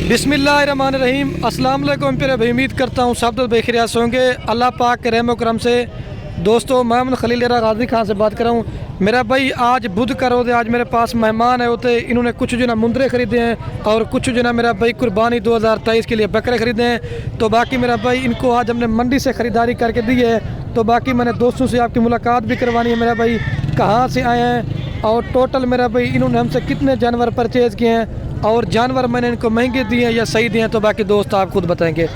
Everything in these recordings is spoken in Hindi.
बिस्मिल्लाहिर्रहमानिर्रहीम। अस्सलाम वालेकुम प्यारे भाई, उम्मीद करता हूँ सब लोग बेखिरियात होंगे अल्लाह पाक के रहम करम से। दोस्तों, मोहम्मद खलील गाजी खान से बात कर रहा हूँ। मेरा भाई आज बुध का रोज़ है, आज मेरे पास मेहमान है होते, इन्होंने कुछ जो ना मुंदरे ख़रीदे हैं और कुछ जो ना मेरा भाई कुर्बानी 2023 के लिए बकरे ख़रीदे हैं। तो बाकी मेरा भाई इनको आज हमने मंडी से ख़रीदारी करके दी है। तो बाकी मैंने दोस्तों से आपकी मुलाकात भी करवानी है मेरा भाई, कहाँ से आए हैं और टोटल मेरा भाई इन्होंने हमसे कितने जानवर परचेज़ किए हैं और जानवर मैंने इनको महंगे दिए हैं या सही दिए हैं। तो बाकी दोस्त आप खुद बताएंगे।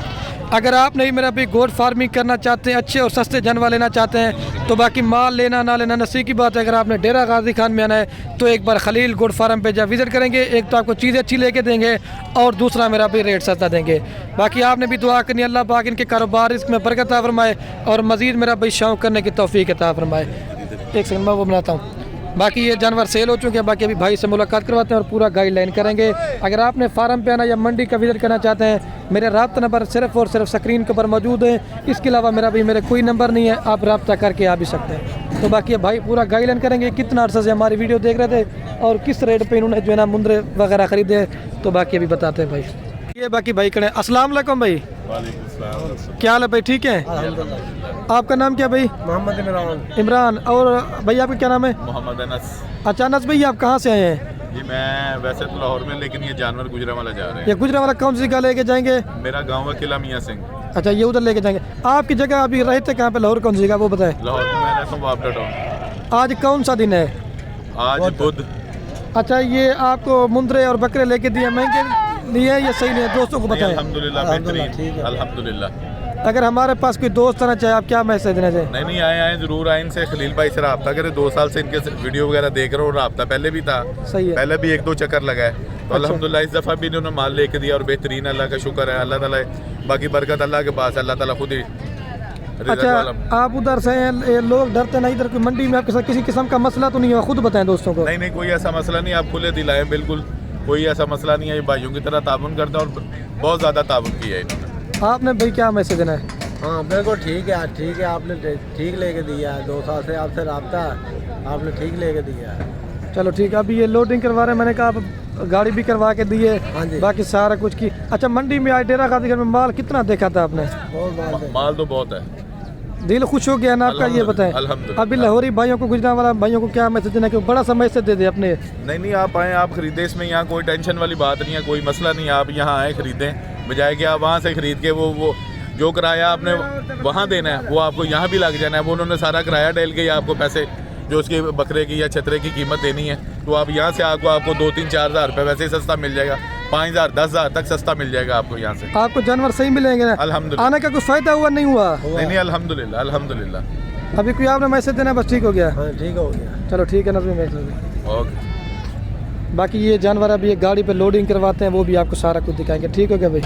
अगर आप नहीं मेरा भाई गोट फार्मिंग करना चाहते हैं, अच्छे और सस्ते जानवर लेना चाहते हैं, तो बाकी माल लेना ना लेना नसीब की बात है। अगर आपने डेरा गाजी खान में आना है तो एक बार खलील गोट फार्म पे जब विज़िट करेंगे, एक तो आपको चीज़ें अच्छी लेके देंगे और दूसरा मेरा भाई रेट सस्ता देंगे। बाकी आपने भी दुआ करनी, अल्लाह पाक इनके कारोबार इसमें बरकत अता फरमाए और मज़ीद मेरा भाई शौक़ करने की तौफीक अता फरमाए। एक सेकंड मैं वो बनाता हूँ। बाकी ये जानवर सेल हो चुके हैं। बाकी अभी भाई से मुलाकात करवाते हैं और पूरा गाइडलाइन करेंगे। अगर आपने फार्म पे आना या मंडी का विजिट करना चाहते हैं, मेरे रब्ता नंबर सिर्फ और सिर्फ स्क्रीन के ऊपर मौजूद है। इसके अलावा मेरा भी मेरे कोई नंबर नहीं है, आप रब्ता करके आ भी सकते हैं। तो बाकी भाई पूरा गाइडलाइन करेंगे, कितना अर्सा से हमारी वीडियो देख रहे थे और किस रेट पर इन्होंने जो है ना मुंदरे वगैरह ख़रीदे। तो बाकी अभी बताते हैं भाई। ये बाकी भाई करें। अस्सलाम वालेकुम भाई। क्या हाल है भाई, ठीक है? आपका नाम क्या भाई? मोहम्मद इमरान। और भाई आपका क्या नाम है? मोहम्मद अनस। अच्छा अनस भाई, आप कहाँ से आए हैं? जी मैं वैसे तो लाहौर में, लेकिन ये जानवर गुजरावाला जा रहे हैं। ये गुजरावाला कौन सी जगह लेके जाएंगे? मेरा गांव है किला मियाँ सिंह। अच्छा, ये उधर लेके जाएंगे। आपकी जगह अभी रहते कहाँ पे, लाहौर कौन सी जगह वो बताएं? लाहौर में मैं रहता हूँ वापडा टाउन। आज कौन सा दिन है? आज बुध। अच्छा, ये आपको मुंदरे और बकरे लेके दिए, महंगे लिए या सही नहीं? दोस्तों को बताएं। अल्हम्दुलिल्लाह बेहतरीन, अल्हम्दुलिल्लाह। अगर हमारे पास कोई दोस्त आना चाहे, आप क्या मैसेज देना चाहें? नहीं आए जरूर आए। इनसे खलील भाई से रब्ता करें। 2 साल से इनके वीडियो वगैरह देख रहा हूँ। रब्ता पहले भी था, सही है। पहले भी 1-2 चक्कर लगा है। तो अल्हम्दुलिल्लाह इस दफ़ा भी इन्होंने माल लेके दिया और बेहतरीन, अल्लाह का शुक्र है। अल्लाह ताला बाकी बरकत अल्लाह के पास, अल्लाह ताला खुद ही। अच्छा, आप उधर से हैं, लोग डरते नहीं, इधर कोई मंडी में आपके साथ किसी किस्म का मसला तो नहीं हुआ? खुद बताएं दोस्तों को। नहीं कोई ऐसा मसला नहीं, आप खुले दिल आए, बिल्कुल कोई ऐसा मसला नहीं है। ये भाइयों की तरह ताबन करता है और बहुत ज़्यादा ताबन किया है इन्होंने। आपने भाई क्या मैसेज देना है? हाँ बिल्कुल ठीक है, आपने ठीक लेके दिया है। 2 साल से आपसे रब्ता, आपने ठीक लेके दिया है। चलो ठीक है। अभी ये लोडिंग करवा रहे हैं, मैंने कहा आप गाड़ी भी करवा के दी है। हाँ जी। बाकी सारा कुछ की। अच्छा, मंडी में आए डेरा गाजी में माल कितना देखा था आपने? बहुत माल तो बहुत है। दिल खुश हो गया ना आपका? ये बताएं। अल्हम्दुलिल्लाह। अभी लाहौरी भाइयों को, गुजरावाला भाइयों को क्या मैसेज देना, कि बड़ा सा मैसेज दे दे अपने? नहीं आप आएँ, आप खरीदें। इसमें यहाँ कोई टेंशन वाली बात नहीं है, कोई मसला नहीं है। आप यहाँ आए खरीदें, बजाय कि आप वहाँ से खरीद के वो जो किराया आपने वहाँ देना है वो आपको यहाँ भी लग जाना है। वो उन्होंने सारा किराया डाल के आपको पैसे जो उसके बकरे की या छतरे की कीमत देनी है, तो आप यहाँ से आपको 2-3-4 हज़ार रुपये वैसे ही सस्ता मिल जाएगा। 5,000-10,000 तक सस्ता मिल जाएगा आपको यहाँ से। आपको जानवर सही मिलेंगे ना? अल्हम्दुलिल्लाह। आने का कोई फ़ायदा हुआ नहीं हुआ? नहीं अल्हम्दुलिल्लाह अल्हम्दुलिल्लाह। अभी कोई आपने मैसेज देना, बस ठीक हो गया? हाँ ठीक हो गया। चलो ठीक है नजर मैसेज। ओके। बाकी ये जानवर अभी एक गाड़ी पे लोडिंग करवाते हैं, वो भी आपको सारा कुछ दिखाएंगे। ठीक हो गया भाई?